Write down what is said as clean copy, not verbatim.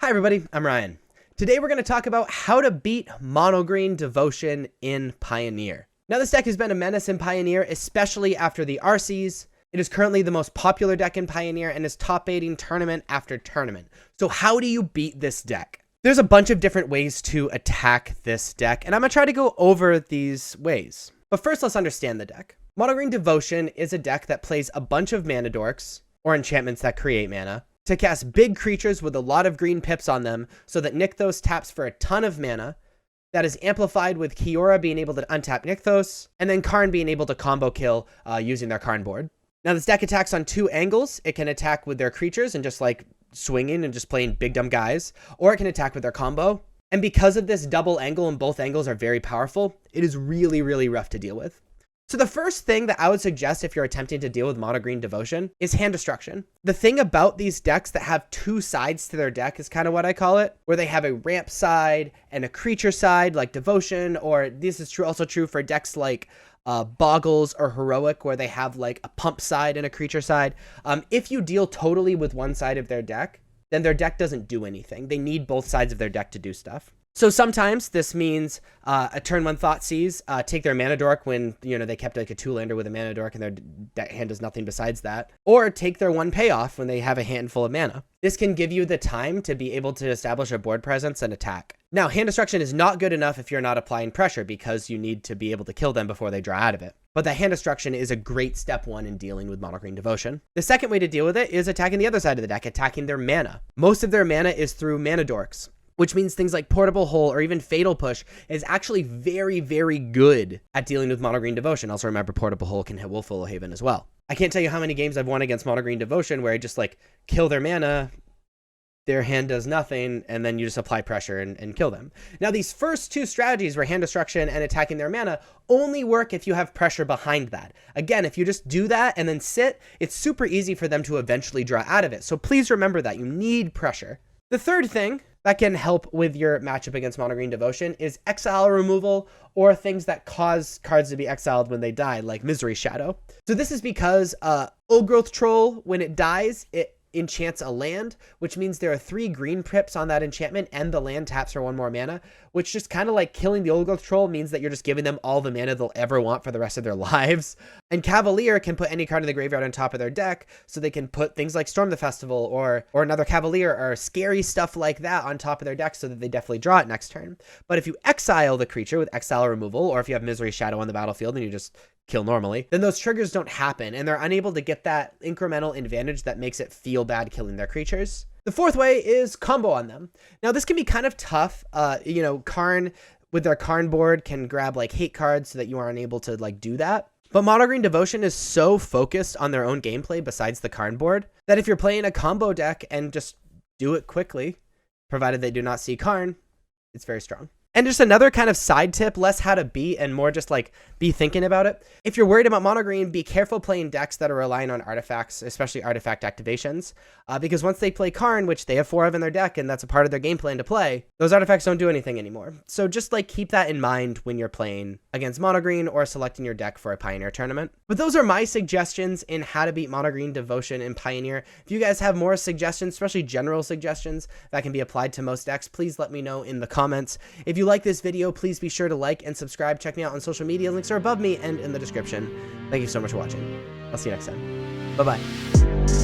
Hi everybody, I'm Ryan. Today we're going to talk about how to beat Mono Green Devotion in Pioneer. Now this deck has been a menace in Pioneer, especially after the RCs. It is currently the most popular deck in Pioneer and is top 8ing tournament after tournament. So how do you beat this deck? There's a bunch of different ways to attack this deck, and I'm going to try to go over these ways. But first let's understand the deck. Mono Green Devotion is a deck that plays a bunch of mana dorks, or enchantments that create mana, to cast big creatures with a lot of green pips on them so that Nykthos taps for a ton of mana. That is amplified with Kiora being able to untap Nykthos, and then Karn being able to combo kill using their Karn board. Now this deck attacks on two angles. It can attack with their creatures and just like swinging and just playing big dumb guys, or it can attack with their combo. And because of this double angle and both angles are very powerful, it is really, really rough to deal with. So the first thing that I would suggest if you're attempting to deal with Mono Green Devotion is hand destruction. The thing about these decks that have two sides to their deck is kind of what I call it, where they have a ramp side and a creature side like Devotion, or this is also true for decks like Boggles or Heroic, where they have like a pump side and a creature side. If you deal totally with one side of their deck, then their deck doesn't do anything. They need both sides of their deck to do stuff. So sometimes this means a turn 1 Thoughtseize, take their mana dork when, they kept like a 2-lander with a mana dork and their hand does nothing besides that. Or take their 1 payoff when they have a handful of mana. This can give you the time to be able to establish a board presence and attack. Now, hand destruction is not good enough if you're not applying pressure because you need to be able to kill them before they draw out of it. But the hand destruction is a great step 1 in dealing with Mono Green Devotion. The second way to deal with it is attacking the other side of the deck, attacking their mana. Most of their mana is through mana dorks, which means things like Portable Hole or even Fatal Push is actually very, very good at dealing with Mono Green Devotion. Also remember, Portable Hole can hit Wolfwillow Haven as well. I can't tell you how many games I've won against Mono Green Devotion where I just like kill their mana, their hand does nothing, and then you just apply pressure and kill them. Now these first two strategies where hand destruction and attacking their mana only work if you have pressure behind that. Again, if you just do that and then sit, it's super easy for them to eventually draw out of it. So please remember that you need pressure. The third thing that can help with your matchup against Mono Green Devotion is exile removal or things that cause cards to be exiled when they die, like Misery Shadow. So this is because Old Growth Troll, when it dies, it enchants a land, which means there are 3 green pips on that enchantment and the land taps for 1 more mana, which just kind of like killing the Old Growth Troll means that you're just giving them all the mana they'll ever want for the rest of their lives. And Cavalier can put any card in the graveyard on top of their deck, so they can put things like Storm the Festival or another Cavalier or scary stuff like that on top of their deck so that they definitely draw it next turn. But if you exile the creature with exile removal, or if you have Misery Shadow on the battlefield and you just kill normally, then those triggers don't happen and they're unable to get that incremental advantage that makes it feel bad killing their creatures. The fourth way is combo on them. Now this can be kind of tough. Karn with their Karn board can grab like hate cards so that you aren't able to like do that. But Mono Green Devotion is so focused on their own gameplay besides the Karn board that if you're playing a combo deck and just do it quickly, provided they do not see Karn, it's very strong. And just another kind of side tip, less how to beat and more just like be thinking about it. If you're worried about Mono Green, be careful playing decks that are relying on artifacts, especially artifact activations, because once they play Karn, which they have 4 of in their deck and that's a part of their game plan to play, those artifacts don't do anything anymore. So just like keep that in mind when you're playing against Mono Green or selecting your deck for a Pioneer tournament. But those are my suggestions in how to beat Mono Green Devotion in Pioneer. If you guys have more suggestions, especially general suggestions that can be applied to most decks, please let me know in the comments. If you like this video, please be sure to like and subscribe. Check me out on social media. Links are above me and in the description. Thank you so much for watching. I'll see you next time. Bye-bye.